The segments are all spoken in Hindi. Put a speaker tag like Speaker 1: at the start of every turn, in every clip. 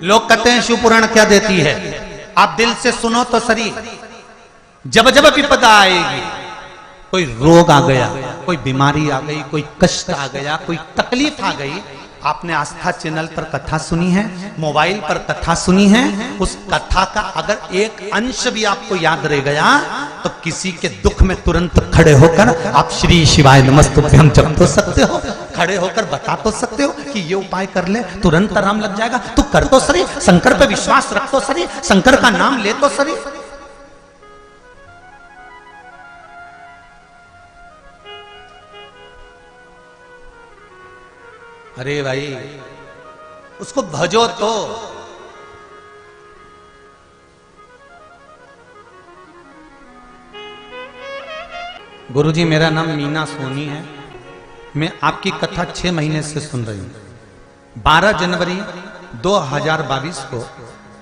Speaker 1: लोग कहते हैं शिव पुराण क्या देती है, आप दिल से सुनो तो सही। जब जब विपदा आएगी, कोई रोग आ गया, कोई बीमारी आ गई, कोई कष्ट आ गया, कोई तकलीफ आ गई, आपने आस्था चैनल पर कथा सुनी है, मोबाइल पर कथा सुनी है, उस कथा का अगर एक अंश भी आपको याद रह गया तो किसी के दुख में तुरंत खड़े होकर आप श्री शिवाय नमस्तुभ्यम जप तो सकते हो, खड़े होकर बता तो सकते हो कि ये उपाय कर ले तुरंत आराम लग जाएगा। तू कर तो सही, शंकर पे विश्वास रख तो सही, शंकर का नाम ले तो सही। अरे भाई उसको भजो तो। गुरुजी मेरा नाम मीना सोनी है, मैं आपकी कथा 6 महीने से सुन रही हूं। 12 जनवरी 2022 को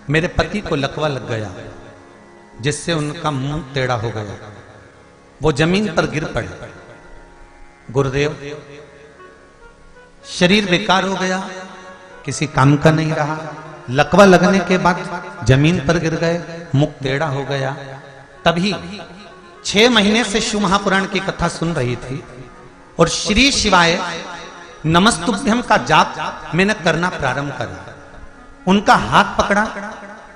Speaker 1: मेरे पति को लकवा लग गया, जिससे उनका मुंह टेढ़ा हो गया, वो जमीन पर गिर पड़े। गुरुदेव शरीर बेकार हो गया, किसी काम का नहीं रहा, लकवा लगने के बाद जमीन पर गिर गए, मुख टेढ़ा हो गया। तभी 6 महीने से शिव महापुराण की कथा सुन रही थी और श्री शिवाय नमस्तुभ्यम का जाप मैंने करना प्रारंभ करा। उनका हाथ पकड़ा,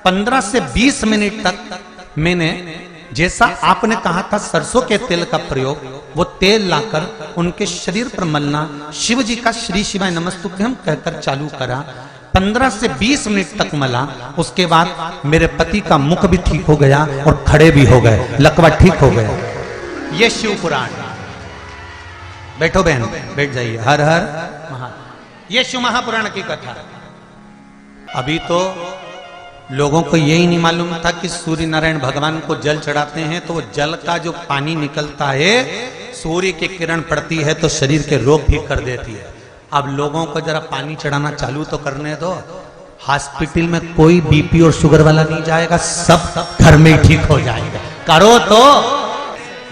Speaker 1: 15 से 20 मिनट तक मैंने जैसा आपने कहा था सरसों के तेल का प्रयोग, वो तेल लाकर उनके शरीर पर मलना, शिव जी का श्री शिवाय नमस्तुभ्यम कहकर चालू करा। 15 से 20 मिनट तक मला। उसके बाद मेरे पति का मुख भी ठीक हो गया और खड़े भी हो गए, लकवा ठीक हो गया। ये शिव पुराण। बैठो बहन, बैठ जाइए। हर हर महादेव। ये शिव महापुराण की कथा। अभी तो लोगों को यही नहीं मालूम था कि सूर्य नारायण भगवान को जल चढ़ाते हैं तो वो जल का जो पानी निकलता है, सूर्य की किरण पड़ती है तो शरीर के रोग ठीक कर देती है। अब लोगों को जरा पानी चढ़ाना चालू तो करने दो। हॉस्पिटल में कोई बीपी और शुगर वाला नहीं जाएगा, सब घर में ही ठीक हो जाएगा। करो तो।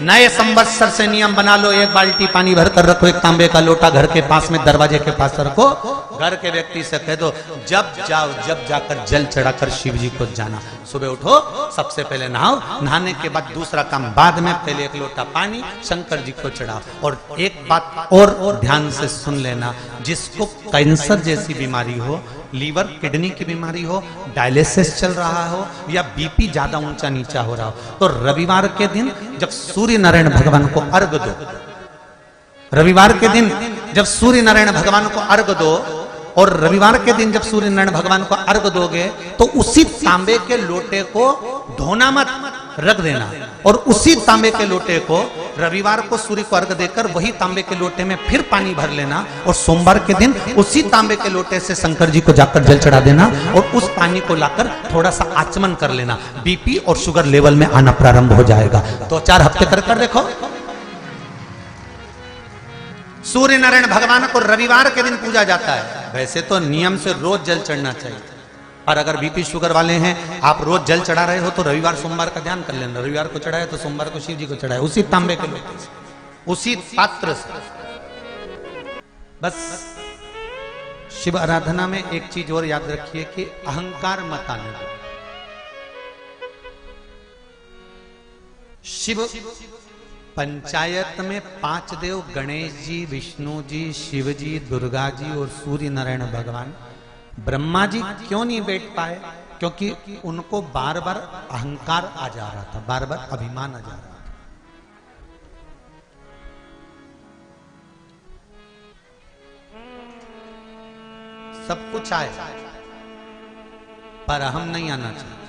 Speaker 1: नए संवत्सर से नियम बना लो, 1 बाल्टी पानी भर कर रखो, 1 तांबे का लोटा घर के पास में दरवाजे के पास रखो। घर के व्यक्ति से कह दो जब जाओ, जब जाकर जल चढ़ाकर शिव जी को जाना। सुबह उठो, सबसे पहले नहाओ, नहाने के बाद दूसरा काम बाद में, पहले 1 लोटा पानी शंकर जी को चढ़ाओ। और एक बात और ध्यान से सुन लेना, जिसको कैंसर जैसी बीमारी हो, लीवर किडनी की बीमारी हो, डायलिसिस चल रहा हो या बीपी ज्यादा ऊंचा नीचा हो रहा हो, तो रविवार के दिन जब सूर्य नारायण भगवान को अर्घ दो, रविवार के दिन जब सूर्य नारायण भगवान को अर्घ दो, और रविवार के दिन जब सूर्य नारायण भगवान को अर्घ दोगे तो उसी तांबे के लोटे को धोना मत, रख देना। और उसी तांबे के लोटे को रविवार को सूर्य को अर्घ देकर वही तांबे के लोटे में फिर पानी भर लेना, और सोमवार के दिन उसी तांबे के लोटे से शंकर जी को जाकर जल चढ़ा देना, और उस पानी को लाकर थोड़ा सा आचमन कर लेना। बीपी और शुगर लेवल में आना प्रारंभ हो जाएगा। 2-4 हफ्ते कर देखो। सूर्य नारायण भगवान को रविवार के दिन पूजा जाता है। वैसे तो नियम से रोज जल चढ़ना चाहिए, और अगर बीपी शुगर वाले हैं, आप रोज जल चढ़ा रहे हो तो रविवार सोमवार का ध्यान कर लेना। रविवार को चढ़ाए तो सोमवार को शिव जी को चढ़ाए, उसी तांबे के लोटे से, उसी पात्र से। बस शिव आराधना में एक चीज और याद रखिए कि अहंकार मत आने दो। शिव पंचायत में 5 देव, गणेश जी, विष्णु जी, शिव जी, दुर्गा जी और सूर्य नारायण भगवान। ब्रह्मा जी क्यों नहीं बैठ पाए? क्योंकि उनको बार बार अहंकार आ जा रहा था, बार बार अभिमान आ जा रहा था। सब कुछ आए पर अहम नहीं आना चाहिए।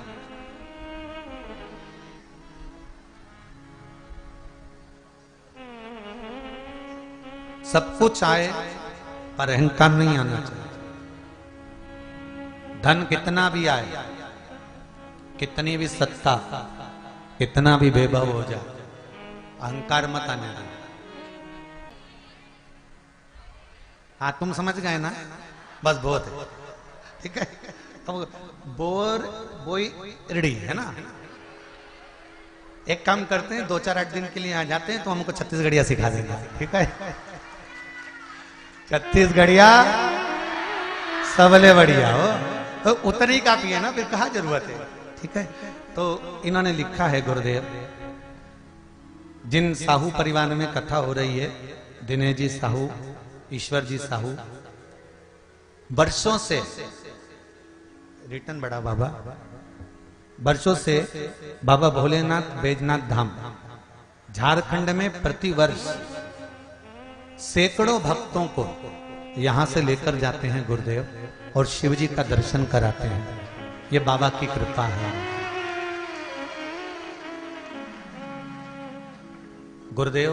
Speaker 1: सब कुछ आए पर अहंकार नहीं आना चाहिए। धन कितना भी आए, कितनी भी सत्ता, कितना भी वैभव हो जाए, अहंकार मत आने दो। हाँ तुम समझ गए ना, बस बहुत है, ठीक है। तो बोर बोई रेडी है ना। एक काम करते हैं, 2-4-8 दिन के लिए आ जाते हैं तो हमको छत्तीसगढ़िया सिखा देंगे, ठीक है। छत्तीसगढ़िया सबले बढ़िया हो। उतनी काफी है ना, फिर कहाँ जरूरत है। ठीक है, तो इन्होंने लिखा है गुरुदेव, जिन साहू परिवार में कथा हो रही है, दिनेश जी साहू, ईश्वर जी साहू, वर्षों से रिटर्न बड़ा बाबा, वर्षों से बाबा भोलेनाथ बैजनाथ धाम झारखंड में प्रतिवर्ष सैकड़ों भक्तों को यहां से लेकर जाते हैं गुरुदेव, और शिव जी का दर्शन कराते हैं। ये बाबा की कृपा है। गुरुदेव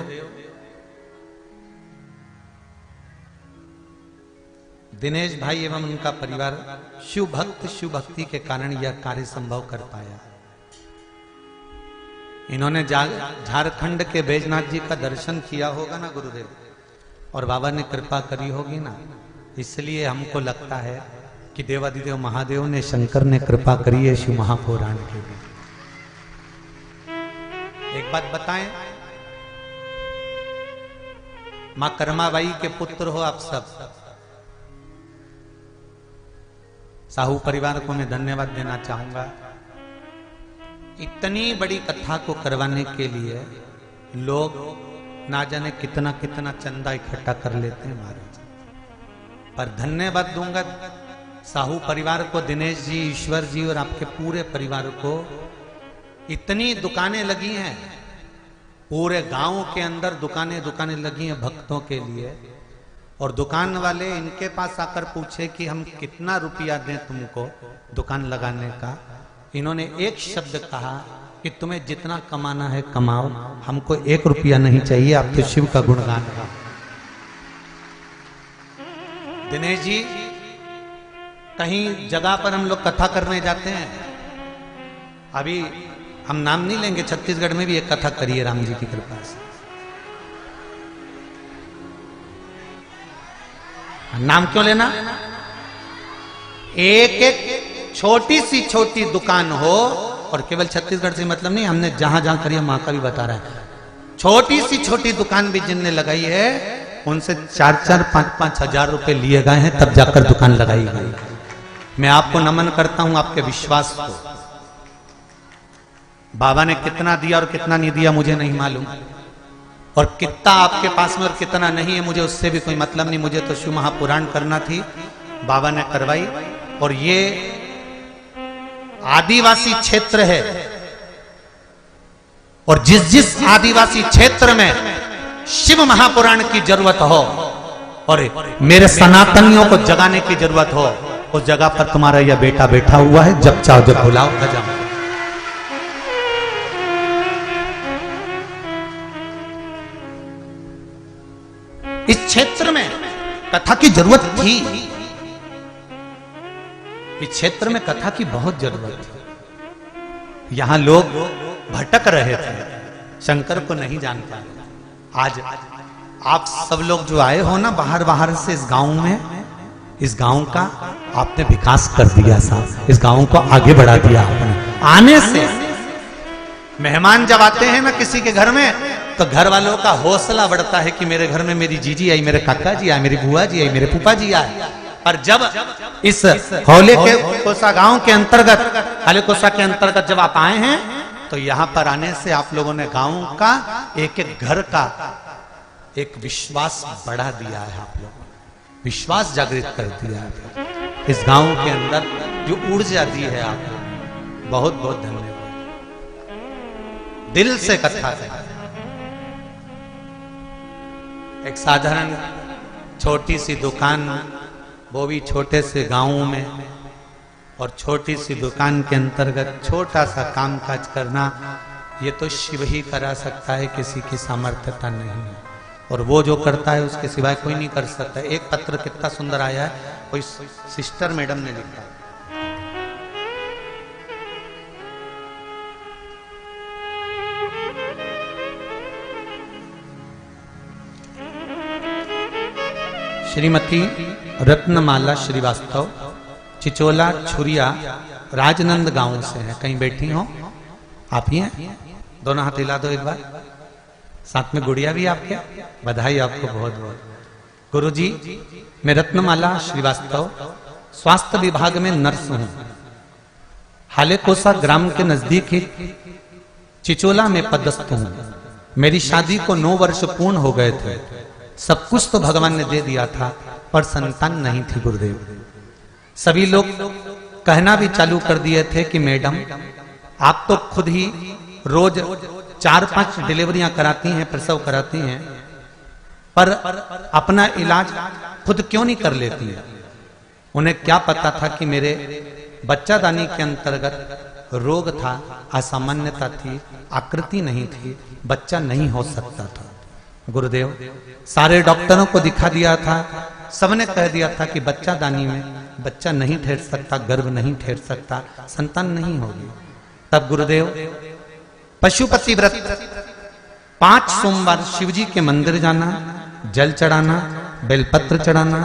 Speaker 1: दिनेश भाई एवं उनका परिवार शिव भक्त, शिव भक्ति के कारण यह कार्य संभव कर पाया। इन्होंने झारखंड के बैजनाथ जी का दर्शन किया होगा ना गुरुदेव, और बाबा ने कृपा करी होगी ना, इसलिए हमको लगता है कि देवादिदेव महादेव ने, शंकर ने कृपा करी है शिव महापुराण के लिए। एक बात बताएं, मां कर्माबाई के पुत्र हो आप सब, साहू परिवार को मैं धन्यवाद देना चाहूंगा। इतनी बड़ी कथा को करवाने के लिए लोग ना जाने कितना कितना चंदा इकट्ठा कर लेते हैं महाराज, पर धन्यवाद दूंगा साहू परिवार को, दिनेश जी, ईश्वर जी और आपके पूरे परिवार को। इतनी दुकानें लगी हैं पूरे गांव के अंदर, दुकानें लगी हैं भक्तों के लिए, और दुकान वाले इनके पास आकर पूछे कि हम कितना रुपया दें तुमको दुकान लगाने का। इन्होंने एक शब्द कहा कि तुम्हें जितना कमाना है कमाओ, हमको 1 रुपया नहीं चाहिए, आप तो शिव का गुणगान गाओ। दिनेश जी, कहीं जगह पर हम लोग कथा करने जाते हैं, अभी हम नाम नहीं लेंगे, छत्तीसगढ़ में भी एक कथा करी है राम जी की कृपा से, नाम क्यों लेना। एक एक छोटी दुकान हो, और केवल छत्तीसगढ़ से मतलब नहीं, हमने जहां जहां करी है मां का भी बता रहा है, छोटी दुकान भी जिनने लगाई है उनसे 4-4, 5-5 हजार रुपए लिए गए हैं, तब जाकर दुकान लगाई गई। मैं आपको नमन करता हूं आपके विश्वास को। बाबा ने कितना दिया और कितना नहीं दिया मुझे नहीं मालूम, और कितना आपके पास में और कितना नहीं है मुझे उससे भी कोई मतलब नहीं। मुझे तो शिव महापुराण करना थी, बाबा ने करवाई। और ये आदिवासी क्षेत्र है, और जिस आदिवासी क्षेत्र में शिव महापुराण की जरूरत हो और मेरे सनातनियों को जगाने की जरूरत हो, उस जगह पर तुम्हारा यह बेटा बैठा हुआ है, जब चाहो जब बुलाओ खजाम। इस क्षेत्र में कथा की जरूरत थी, इस क्षेत्र में कथा की बहुत जरूरत थी। यहां लोग भटक रहे थे, शंकर को नहीं जान पाए। आज आप सब लोग जो आए हो ना बाहर से इस गांव में, इस गांव का आपने विकास कर दिया साहब, इस गांव को आगे बढ़ा दिया आपने। आने से मेहमान जब आते हैं ना किसी के घर में, तो घर वालों का हौसला बढ़ता है कि मेरे घर में मेरी जीजी आई, मेरे काका जी आए, मेरी बुआ जी आई, मेरे फूफा जी आए। और जब इस हौले के कोसा गांव के अंतर्गत, हले कोसा के अंतर्गत जब आप आए हैं, तो यहां पर आने से आप लोगों ने गांव का एक एक घर का एक विश्वास बढ़ा दिया है। आप लोगों ने विश्वास जागृत कर दिया है इस गांव के अंदर, जो ऊर्जा दी है आपको, बहुत बहुत धन्यवाद। दिल से कथा है। एक साधारण छोटी सी दुकान, वो भी छोटे से गांव में, और छोटी सी दुकान के अंतर्गत छोटा सा काम काज करना, ये तो शिव ही करा सकता है, किसी की सामर्थ्यता नहीं है। और वो जो करता है उसके सिवाय कोई नहीं कर सकता। एक पत्र कितना सुंदर आया है, कोई सिस्टर मैडम ने लिखा है, श्रीमती रत्नमाला श्रीवास्तव, चिचोला छुरिया, राजनंद गांव से है। कहीं बैठी हो आप ही हैं? दोनों हाथ हिला दो एक बार। साथ में गुड़िया भी आपके, बधाई आपको बहुत बहुत। गुरुजी, मैं रत्नमाला श्रीवास्तव स्वास्थ्य विभाग में नर्स हूं। हालेकोसा ग्राम के नजदीक ही चिचोला में पदस्थ हूं। मेरी शादी को 9 वर्ष पूर्ण हो गए थे। सब कुछ तो भगवान ने दे दिया था, पर संतान नहीं थी गुरुदेव। सभी लोग कहना भी चालू कर दिए थे कि मैडम आप तो खुद ही रोज 4-5 डिलीवरियां कराती हैं, प्रसव कराती हैं, पर अपना इलाज खुद क्यों नहीं कर लेती है। उन्हें क्या पता था कि मेरे बच्चादानी के अंतर्गत रोग था, असामान्यता थी, आकृति नहीं थी, बच्चा नहीं हो सकता था। गुरुदेव सारे डॉक्टरों को दिखा दिया था, सबने कह दिया था कि बच्चादानी में बच्चा नहीं ठहर सकता, गर्भ नहीं ठहर सकता, संतान नहीं होगी। तब गुरुदेव पशुपति व्रत 5 सोमवार शिवजी के मंदिर जाना, जल चढ़ाना, बेलपत्र चढ़ाना,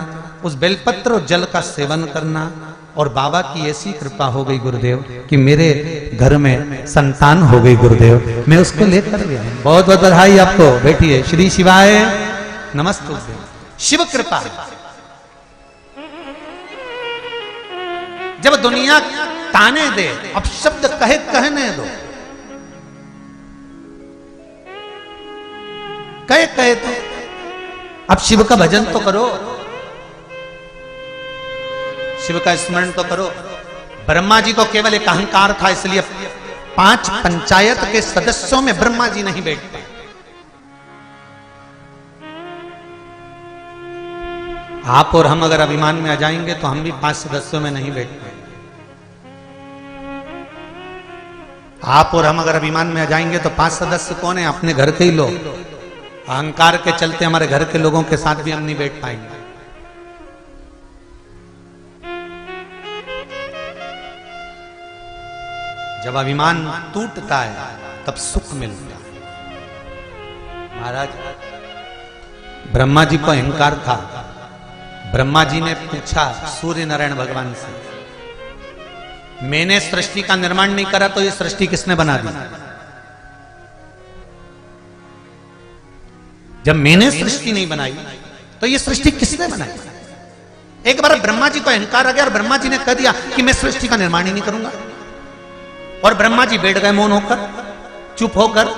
Speaker 1: उस बेलपत्र और जल का सेवन करना, और बाबा की ऐसी कृपा हो गई गुरुदेव कि मेरे घर में संतान हो गई गुरुदेव। मैं उसको लेकर गया। बहुत बहुत बधाई आपको। बैठिए। श्री शिवाय नमस्ते। शिव कृपा। जब दुनिया ताने दे, अब शब्द कहने दो, कहे तो अब शिव का भजन तो करो, शिव का स्मरण तो करो। ब्रह्मा जी को केवल एक अहंकार था, इसलिए 5 पंचायत के सदस्यों में ब्रह्मा जी नहीं बैठ पाए। आप और हम अगर अभिमान में आ जाएंगे तो हम भी 5 सदस्यों में नहीं बैठ पाए। आप और हम अगर अभिमान में आ जाएंगे तो 5 सदस्य कौन है? अपने घर के ही लोग। अहंकार के चलते हमारे घर के लोगों के साथ भी हम नहीं बैठ पाएंगे। जब अभिमान टूटता है तब सुख मिलता है। महाराज ब्रह्मा जी को अहंकार था। ब्रह्मा जी ने पूछा सूर्य नारायण भगवान से, मैंने सृष्टि का निर्माण नहीं करा तो ये सृष्टि किसने बना दी? जब मैंने सृष्टि नहीं बनाई तो ये सृष्टि किसने बनाई? एक बार ब्रह्मा जी को अहंकार आ गया और ब्रह्मा जी ने कह दिया कि मैं सृष्टि का निर्माण ही नहीं करूंगा। और ब्रह्मा जी बैठ गए मौन होकर, चुप होकर,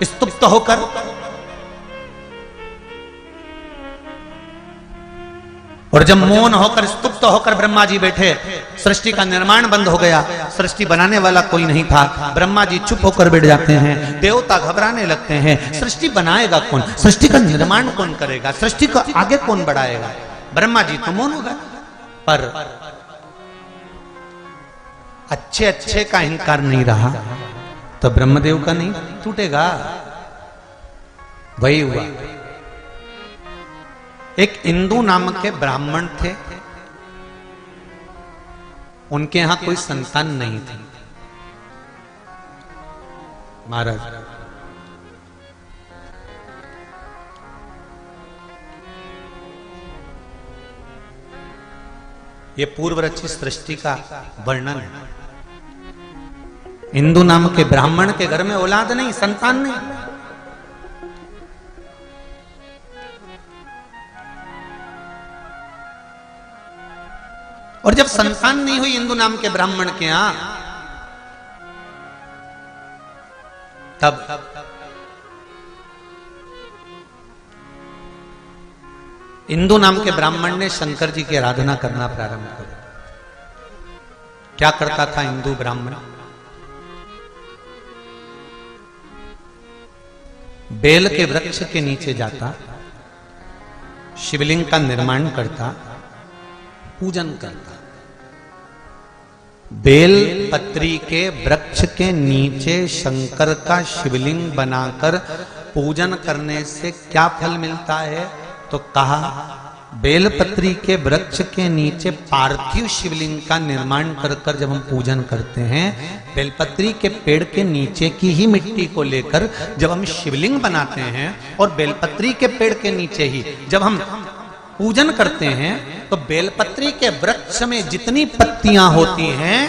Speaker 1: स्तुप्त होकर। और जब मौन होकर, स्तुप्त होकर ब्रह्मा जी बैठे, सृष्टि का निर्माण बंद हो गया। सृष्टि बनाने वाला कोई नहीं था। ब्रह्मा जी चुप होकर बैठ जाते हैं। देवता घबराने लगते हैं। सृष्टि बनाएगा कौन? सृष्टि का निर्माण कौन करेगा? सृष्टि को आगे कौन बढ़ाएगा? ब्रह्मा जी तो मौन हो गए। पर अच्छे का अहंकार नहीं रहा तो ब्रह्मदेव का नहीं टूटेगा। वही हुआ। एक इंदु नाम के ब्राह्मण थे, उनके यहां कोई संतान नहीं थी। महाराज ये पूर्व रचित सृष्टि का वर्णन है। इंदु नाम के ब्राह्मण के घर में औलाद नहीं, संतान नहीं। और जब संतान नहीं हुई इंदु नाम के ब्राह्मण के यहां, तब इंदु नाम के ब्राह्मण ने शंकर जी की आराधना करना प्रारंभ कर। क्या करता था इंदु ब्राह्मण? बेल के वृक्ष के नीचे जाता, शिवलिंग का निर्माण करता, पूजन करता। बेल पत्री के वृक्ष के नीचे शंकर का शिवलिंग बनाकर पूजन करने से क्या फल मिलता है? तो कहा बेलपत्री के वृक्ष के नीचे पार्थिव शिवलिंग का निर्माण कर कर जब हम पूजन करते हैं, बेलपत्री के पेड़ के नीचे की ही मिट्टी को लेकर जब हम शिवलिंग बनाते हैं और बेलपत्री के पेड़ के नीचे ही जब हम पूजन करते हैं, तो बेलपत्री के वृक्ष में जितनी पत्तियां होती हैं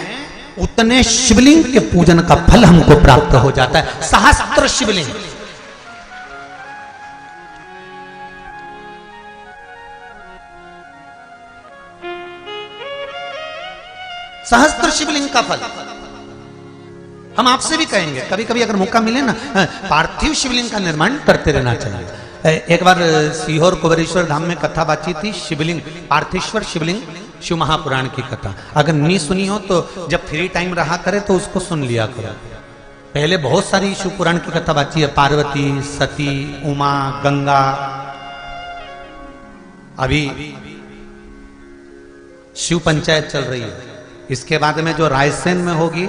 Speaker 1: उतने शिवलिंग के पूजन का फल हमको प्राप्त हो जाता है। सहस्त्र शिवलिंग। सहस्त्र शिवलिंग का फल। हम आपसे भी कहेंगे कभी कभी अगर मौका मिले ना, पार्थिव शिवलिंग का निर्माण करते रहना चाहिए। एक बार सीहोर कुबेरेश्वर धाम में कथा बाची थी, शिवलिंग पार्थिश्वर शिवलिंग शिव महापुराण की कथा। अगर नहीं सुनी हो तो जब फ्री टाइम रहा करे तो उसको सुन लिया करो। पहले बहुत सारी शिव पुराण की कथा बाची है, पार्वती, सती, उमा, गंगा। अभी शिव पंचायत चल रही है। इसके बाद में जो रायसेन में होगी,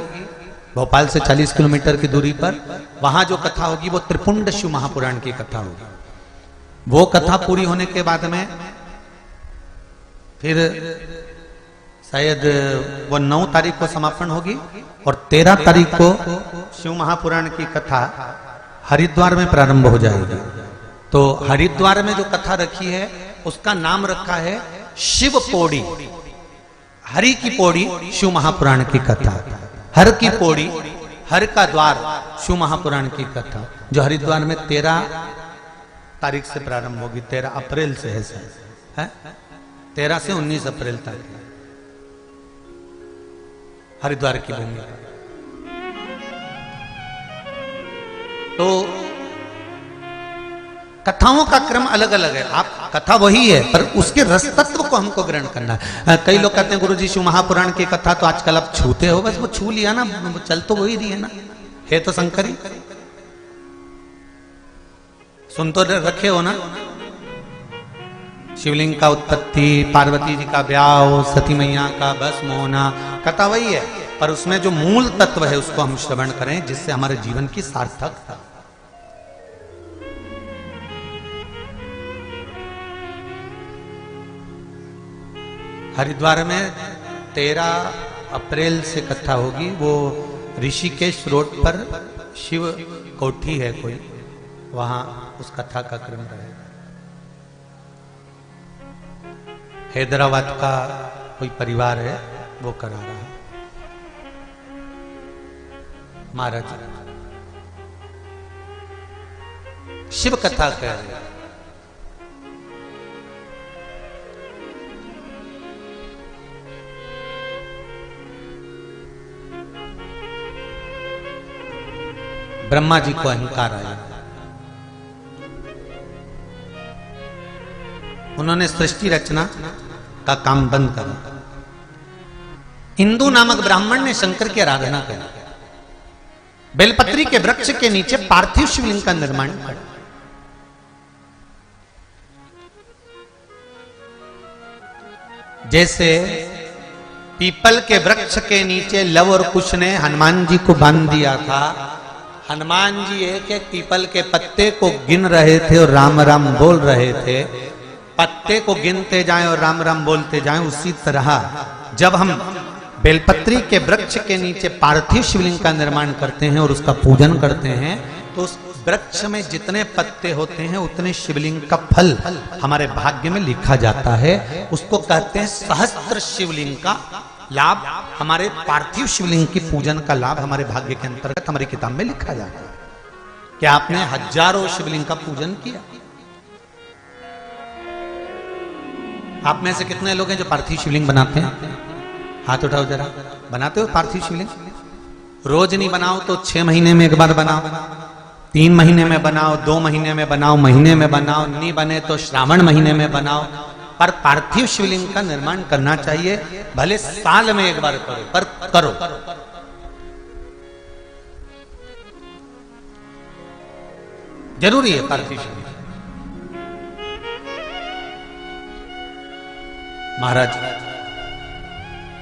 Speaker 1: भोपाल से 40 किलोमीटर की दूरी पर, वहां जो कथा होगी वो त्रिपुंड शिव महापुराण की कथा होगी। वो कथा पूरी होने के बाद में फिर शायद वो 9 तारीख को समापन होगी और 13 तारीख को शिव महापुराण की कथा हरिद्वार में प्रारंभ हो जाएगी। तो हरिद्वार में जो कथा रखी है उसका नाम रखा है शिव पौड़ी। हरि की पौड़ी शिव महापुराण की कथा, हर की पौड़ी, हर का द्वार शिव महापुराण की कथा, जो हरिद्वार में 13 तारीख से प्रारंभ होगी। 13 अप्रैल से है सर, है 13 से 19 अप्रैल तक हरिद्वार की भूमि पर। तो कथाओं का क्रम अलग अलग है। आप कथा वही है पर उसके रस तत्व को हमको ग्रहण करना है। कई लोग कहते हैं गुरुजी शिव महापुराण की कथा तो आजकल आप छूते हो, बस वो छू लिया ना, चल तो वही रही है ना, है तो शंकरी, सुन तो रखे हो ना। शिवलिंग का उत्पत्ति, पार्वती जी का ब्याह, सती मैया का भस्म होना, कथा वही है पर उसमें जो मूल तत्व है उसको हम श्रवण करें जिससे हमारे जीवन की सार्थकता। हरिद्वार में 13 अप्रैल से कथा होगी। वो ऋषिकेश रोड पर शिव कोठी है कोई, वहां उस कथा का क्रम रहेगा। हैदराबाद का कोई परिवार है वो करा रहा है। महाराज शिव कथा कह रहे हैं। ब्रह्मा जी को अहंकार आया, उन्होंने सृष्टि रचना का काम बंद कर दिया। इंदु नामक ब्राह्मण ने शंकर की आराधना करी, बेलपत्री के वृक्ष के नीचे पार्थिव शिवलिंग का निर्माण किया। जैसे पीपल के वृक्ष के नीचे लव और कुश ने हनुमान जी को बांध दिया था, हनुमान जी एक एक पीपल के पत्ते को गिन रहे थे और राम राम बोल रहे थे। पत्ते को गिनते जाएं और राम राम बोलते जाएं। उसी तरह जब हम बेलपत्री के वृक्ष के नीचे पार्थिव शिवलिंग का निर्माण करते हैं और उसका पूजन करते हैं तो उस वृक्ष में जितने पत्ते होते हैं उतने शिवलिंग का फल हमारे भाग्य में लिखा जाता है। उसको कहते हैं सहस्त्र शिवलिंग का लाभ। हमारे पार्थिव शिवलिंग की पूजन का लाभ हमारे भाग्य के अंतर्गत हमारी किताब में लिखा जाता है। क्या आपने हजारों शिवलिंग का पूजन किया? आप में से कितने लोग हैं जो पार्थिव शिवलिंग बनाते हैं? हाथ उठाओ जरा। बनाते हो पार्थिव शिवलिंग? रोज नहीं बनाओ तो 6 महीने में एक बार बनाओ, 3 महीने में बनाओ, 2 महीने में बनाओ, महीने में बनाओ, नहीं बने तो श्रावण महीने में बनाओ। पर पार्थिव शिवलिंग का निर्माण करना चाहिए, भले साल में एक बार करो पर करो। जरूरी है पार्थिव शिवलिंग। महाराज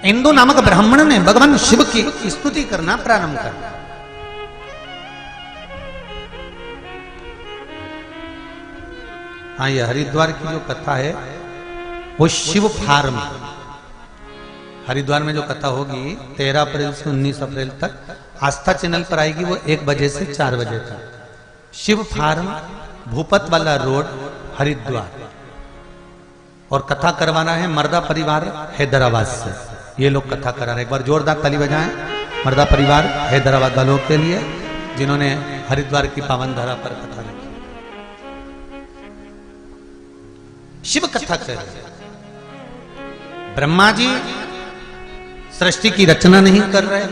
Speaker 1: इंदु नामक ब्राह्मण ने भगवान शिव की स्तुति करना प्रारंभ कर दिया। हाँ, ये हरिद्वार की जो कथा है वो शिव फार्म, हरिद्वार में जो कथा होगी 13 अप्रैल से 19 अप्रैल तक आस्था चैनल पर आएगी। वो 1 बजे से 4 बजे तक। शिव फार्म, भूपत वाला रोड, हरिद्वार। और कथा करवाना है मर्दा परिवार हैदराबाद से। ये लोग कथा करा रहे हैं। एक बार जोरदार ताली बजाएं मर्दा परिवार हैदराबाद वालों के लिए जिन्होंने हरिद्वार की पावन धरा पर कथा रखी। शिव कथा कर रहे। ब्रह्मा जी सृष्टि की रचना नहीं कर रहे।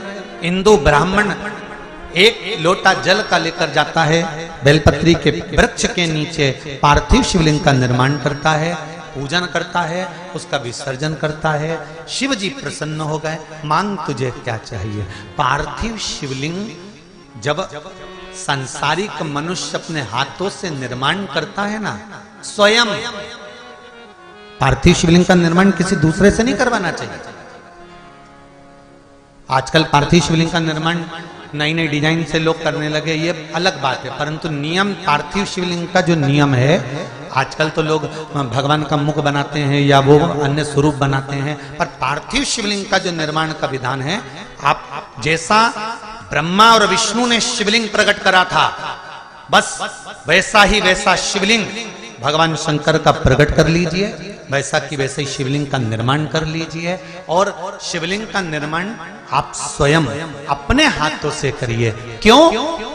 Speaker 1: हिंदू ब्राह्मण एक लोटा जल का लेकर जाता है, बेलपत्री के वृक्ष के नीचे पार्थिव शिवलिंग का निर्माण करता है, पूजन करता है, उसका विसर्जन करता है। शिव जी प्रसन्न हो गए, मांग तुझे क्या चाहिए। पार्थिव शिवलिंग जब सांसारिक मनुष्य अपने हाथों से निर्माण करता है ना, स्वयं पार्थिव शिवलिंग का निर्माण किसी दूसरे से नहीं करवाना चाहिए। आजकल पार्थिव शिवलिंग का निर्माण नई नई डिजाइन से लोग करने लगे, ये अलग बात है, परंतु नियम पार्थिव शिवलिंग का जो नियम है, आजकल तो लोग भगवान का मुख बनाते हैं या वो अन्य स्वरूप बनाते हैं, पर पार्थिव शिवलिंग का जो निर्माण का विधान है, आप जैसा ब्रह्मा और विष्णु ने शिवलिंग प्रकट करा था, बस वैसा ही वैसा शिवलिंग भगवान शंकर का प्रकट कर लीजिए, वैसा कि वैसे ही शिवलिंग का निर्माण कर लीजिए। और शिवलिंग का निर्माण आप स्वयं अपने हाथों से करिए। क्यों?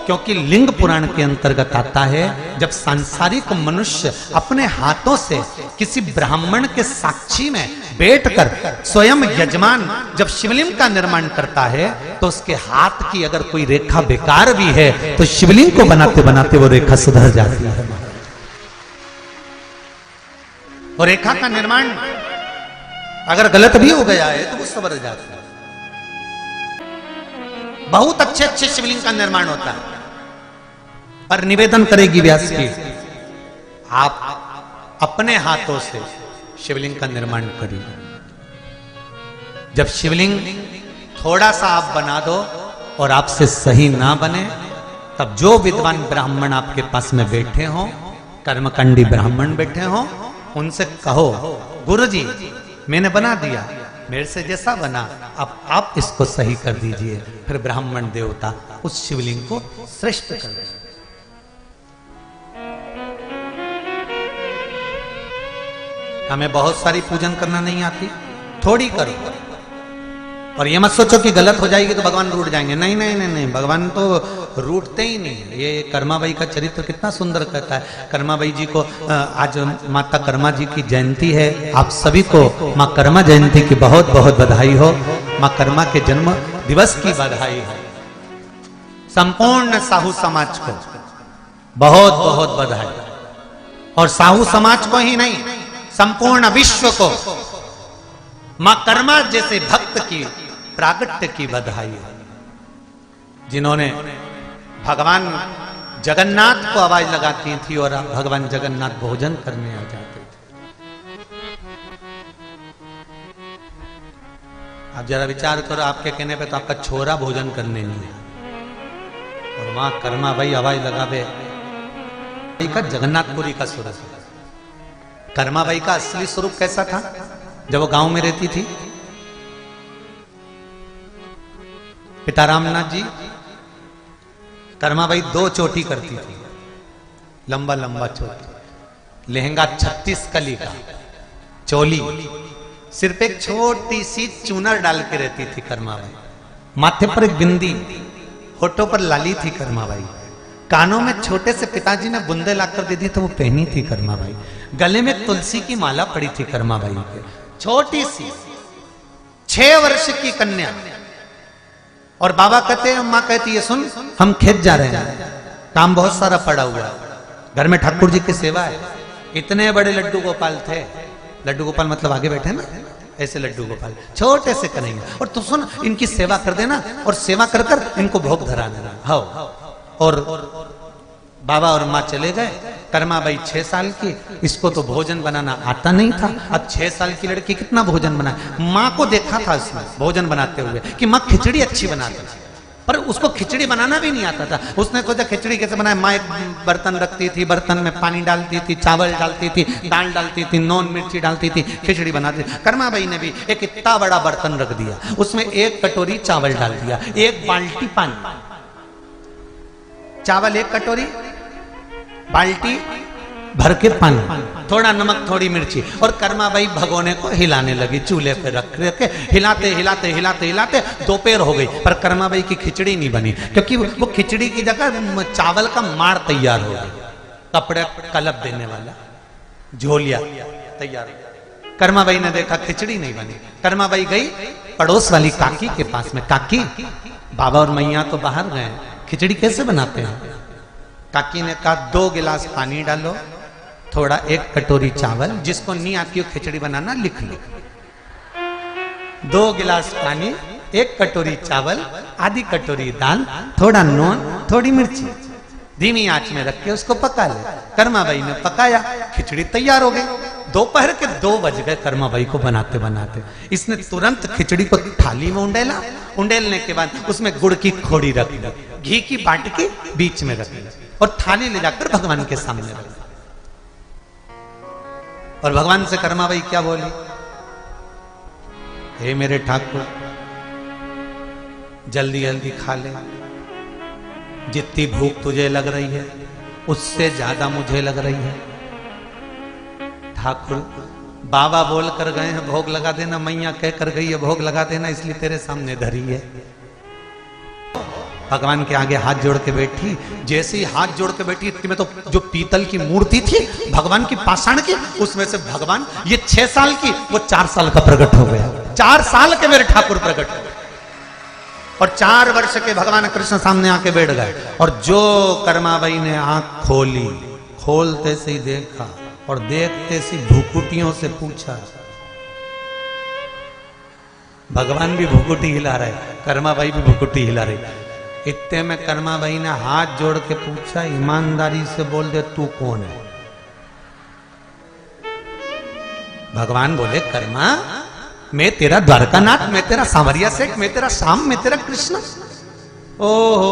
Speaker 1: क्योंकि लिंग पुराण के अंतर्गत आता है, जब सांसारिक मनुष्य अपने हाथों से किसी ब्राह्मण के साक्षी में बैठकर स्वयं यजमान जब शिवलिंग का निर्माण करता है, तो उसके हाथ की अगर कोई रेखा बेकार भी है तो शिवलिंग को बनाते बनाते वो रेखा सुधर जाती है। और रेखा का निर्माण अगर गलत भी हो गया है तो वो सवर जाता है। बहुत अच्छे अच्छे शिवलिंग का निर्माण होता है, पर निवेदन करेगी व्यास की, आप अपने हाथों से शिवलिंग का निर्माण करिए। जब शिवलिंग थोड़ा सा आप बना दो और आपसे सही ना बने, तब जो विद्वान ब्राह्मण आपके पास में बैठे हों, कर्मकांडी ब्राह्मण बैठे हों, उनसे कहो, गुरुजी मैंने बना दिया, मेरे से जैसा बना, अब आप इसको सही कर दीजिए। फिर ब्राह्मण देवता उस शिवलिंग को श्रेष्ठ कर दे। हमें बहुत सारी पूजन करना नहीं आती, थोड़ी करो। और ये मत सोचो कि गलत हो जाएगी तो भगवान रूठ जाएंगे। नहीं नहीं नहीं नहीं, भगवान तो रूठते ही नहीं। ये कर्माबाई का चरित्र कितना सुंदर कहता है। कर्माबाई जी को आज माता कर्मा जी की जयंती है। आप सभी को माँ कर्मा जयंती की बहुत बहुत बधाई हो। माँ कर्मा के जन्म दिवस की बधाई हो। संपूर्ण साहू समाज को बहुत बहुत बधाई, और साहू समाज को ही नहीं, संपूर्ण विश्व को माँ कर्मा जैसे भक्त की प्रागट्य की बधाई है, जिन्होंने भगवान जगन्नाथ को आवाज लगाती थी और भगवान जगन्नाथ भोजन करने आ जाते थे। आप जरा विचार करो, आपके कहने पे तो आपका छोरा भोजन करने नहीं है, और वहां कर्मा भाई आवाज लगावे। का जगन्नाथपुरी का सूरत, कर्मा भाई का असली स्वरूप कैसा था जब वो गांव में रहती थी? पिता रामनाथ जी, कर्माबाई 2 चोटी करती थी, लंबा लंबा चोटी, लहंगा 36 कली का, चोली, सिर पे एक छोटी सी चूनर डाल के रहती थी कर्माबाई, माथे पर एक बिंदी, होठों पर लाली थी कर्माबाई, कानों में छोटे से पिताजी ने बुंदे लाकर दे दी तो वो पहनी थी कर्माबाई, गले में तुलसी की माला पड़ी थी कर्माबाई के, छोटी सी 6 वर्ष की कन्या। और बाबा कहते हैं, माँ कहती है, सुन हम खेत जा रहे हैं, काम बहुत सारा पड़ा हुआ है, घर में ठाकुर जी की सेवा है। इतने बड़े लड्डू गोपाल थे, लड्डू गोपाल मतलब आगे बैठे ना, ऐसे लड्डू गोपाल छोटे से करेंगे, और तू सुन इनकी सेवा कर देना, और सेवा कर कर इनको भोग धरा देना। हाँ, और बाबा और माँ चले गए। कर्माबाई 6 साल की, इसको तो भोजन बनाना आता नहीं था। अब 6 साल की लड़की कितना भोजन बनाए। माँ को देखा था उसने भोजन बनाते हुए कि माँ खिचड़ी अच्छी बनाती थी, पर उसको खिचड़ी बनाना भी नहीं आता था। उसने सोचा खिचड़ी कैसे बनाए। माँ एक बर्तन रखती थी, बर्तन में पानी डालती थी, चावल डालती थी, दाल डालती थी, नॉन मिर्ची डालती थी, खिचड़ी बनाती थी। कर्माबाई ने भी एक इतना बड़ा बर्तन रख दिया, उसमें 1 कटोरी चावल डाल दिया, 1 बाल्टी पानी, चावल 1 कटोरी, बाल्टी भर के पानी, थोड़ा नमक, थोड़ी मिर्ची, और कर्माबाई भगोने को हिलाने लगी, चूल्हे पे रख के हिलाते हिलाते हिलाते हिलाते दोपहर हो गई, पर कर्माबाई की खिचड़ी नहीं बनी, क्योंकि वो खिचड़ी की जगह चावल का माड़ तैयार हो गई, कपड़े कलप देने वाला झोलिया तैयार। कर्माबाई ने देखा खिचड़ी नहीं बनी, कर्माबाई गई पड़ोस वाली काकी के पास में, काकी बाबा और मैया तो बाहर गए, खिचड़ी कैसे बनाते हैं? काकी ने कहा 2 गिलास पानी डालो, थोड़ा 1 कटोरी चावल, जिसको नहीं आती हो खिचड़ी बनाना लिख लो। 2 गिलास पानी, 1 कटोरी चावल, आधी कटोरी दाल, थोड़ा नून, थोड़ी मिर्ची, धीमी आंच में रख के उसको पका ले। कर्माबाई ने पकाया, खिचड़ी तैयार हो गई। दोपहर के 2 बज गए कर्माबाई को बनाते बनाते। इसने तुरंत खिचड़ी को थाली में उंडेला, उंडेलने के बाद उसमें गुड़ की खोड़ी रख दी, घी की बाटकी बीच में रख दी और थाली ले जाकर भगवान के सामने रख दी। और भगवान से कर्माबाई क्या बोली? हे मेरे ठाकुर, जल्दी जल्दी खा ले, जितनी भूख तुझे लग रही है उससे ज्यादा मुझे लग रही है। ठाकुर बाबा बोल कर गए हैं भोग लगा देना, मैया कह कर गई है भोग लगा देना, इसलिए तेरे सामने धरी है। भगवान के आगे हाथ जोड़ के बैठी, जैसे ही हाथ जोड़ के बैठी इतने में तो जो पीतल की मूर्ति थी भगवान की पाषाण की, उसमें से भगवान ये 6 साल की वो 4 साल का प्रकट हो गया। 4 साल के मेरे ठाकुर प्रकट हो गए और 4 वर्ष के भगवान कृष्ण सामने आके बैठ गए। और जो कर्माबाई ने आंख खोली, खोलते से ही देखा और देखते से भुकुटियों से पूछा, भगवान भी भुकुटी हिला रहे, कर्माबाई भी भुकुटी हिला रही। इतने में कर्माबाई ने हाथ जोड़ के पूछा, ईमानदारी से बोल दे तू कौन है? भगवान बोले, कर्मा मैं तेरा द्वारकानाथ, मैं तेरा सांवरिया सेठ, मैं तेरा श्याम, मैं तेरा कृष्ण। ओहो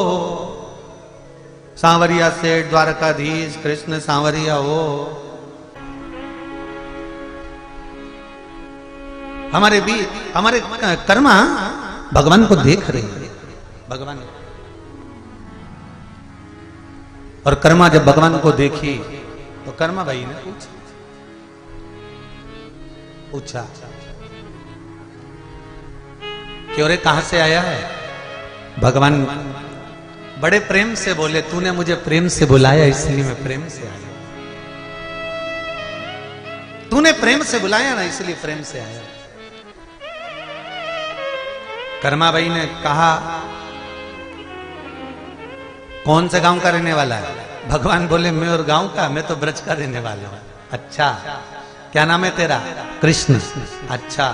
Speaker 1: सांवरिया सेठ, द्वारकाधीश, कृष्ण सांवरिया हो। हमारे कर्मा भगवान को देख रही है। भगवान और कर्मा जब भगवान को देखी तो कर्मा भाई ने पूछा कि अरे कहां से आया है? भगवान बड़े प्रेम से बोले, तूने मुझे प्रेम से बुलाया इसलिए मैं प्रेम से आया। तूने प्रेम से बुलाया ना इसलिए प्रेम से आया। कर्माबाई ने कहा कौन से गांव का रहने वाला है? भगवान बोले मैं और गांव का, मैं तो ब्रज का रहने वाला हूं। अच्छा क्या नाम है तेरा? कृष्ण। अच्छा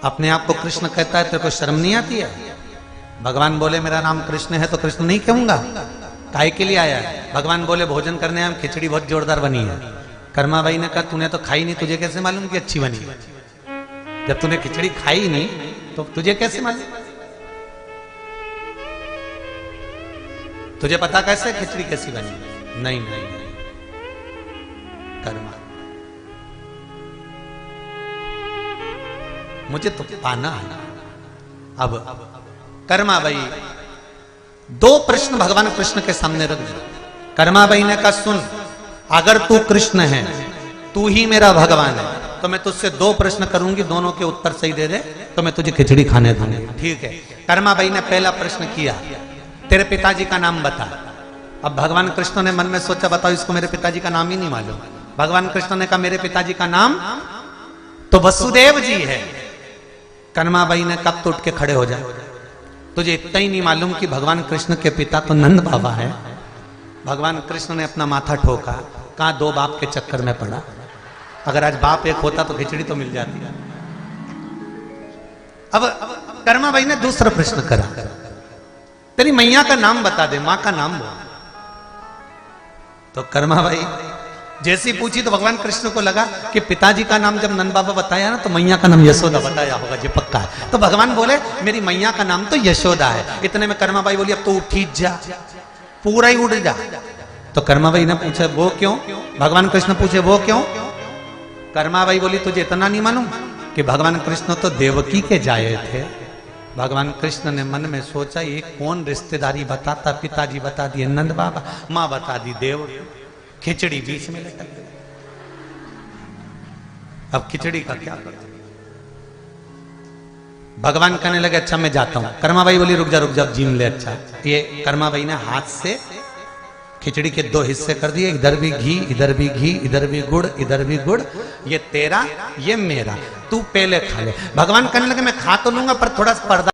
Speaker 1: अपने आप को कृष्ण कहता है, तेरे को शर्म नहीं आती है? भगवान बोले मेरा नाम कृष्ण है तो कृष्ण नहीं कहूंगा, काय के लिए आया है? भगवान बोले भोजन करने हम, खिचड़ी बहुत जोरदार बनी है। कर्माबाई ने कहा तूने तो खाई नहीं, तुझे कैसे मालूम कि अच्छी बनी है? जब तूने खिचड़ी खाई नहीं तो तुझे कैसे मालूम? तुझे पता कैसे खिचड़ी कैसी बनी? नहीं नहीं नहीं, कर्मा मुझे तो पाना है। अब कर्माबाई 2 प्रश्न भगवान कृष्ण के सामने रख दिए। कर्माबाई ने कहा सुन, अगर तू कृष्ण है, तू ही मेरा भगवान है, तो मैं तुझसे 2 प्रश्न करूंगी, दोनों के उत्तर सही दे दे तो मैं तुझे खिचड़ी खाने दूंगी। ठीक है। कर्माबाई ने पहला प्रश्न किया, तेरे पिताजी का नाम बता। अब भगवान कृष्ण ने मन में सोचा बताओ इसको मेरे पिताजी का नाम ही नहीं मालूम। भगवान कृष्ण ने कहा मेरे पिताजी का नाम तो वसुदेव जी है। कर्माबाई ने कब तो उठ के खड़े हो जाए, तुझे इतना ही नहीं मालूम कि भगवान कृष्ण के पिता तो नंद बाबा है? भगवान कृष्ण ने अपना माथा ठोका, कहा 2 बाप के चक्कर में पड़ा, अगर आज बाप एक होता तो खिचड़ी तो मिल जाती। अब कर्माबाई ने दूसरा प्रश्न करा, तेरी मैया का नाम बता दे, मां का नाम बोल। तो कर्माबाई जैसी पूछी तो भगवान कृष्ण को लगा कि पिताजी का नाम जब नंद बाबा बताया ना तो मैया का नाम यशोदा बताया होगा, जी पक्का है। तो भगवान बोले मेरी मैया का नाम तो यशोदा है। इतने में कर्माबाई बोली अब तो उठ ही जा, पूरा ही उड़ जा। तो कर्माबाई ने पूछा वो क्यों? भगवान कृष्ण पूछे वो क्यों? कर्माबाई बोली तुझे इतना नहीं मालूम कि भगवान कृष्ण तो देवकी के जाए थे। भगवान कृष्ण ने मन में सोचा ये कौन रिश्तेदारी बताता, पिताजी बता दिए नंद बाबा, मां बता दी देव, खिचड़ी बीच में लटक गई। अब खिचड़ी का क्या करें? भगवान कहने लगे अच्छा मैं जाता हूं। कर्माबाई बोली रुक जा जीम ले। अच्छा ये कर्माबाई ने हाथ से खिचड़ी के 2 हिस्से कर दिए, इधर भी घी, इधर भी घी, इधर भी गुड़, इधर भी गुड़, ये तेरा ये मेरा, तू पहले खा ले। भगवान कहने लगे मैं खा तो लूंगा पर थोड़ा पर्दा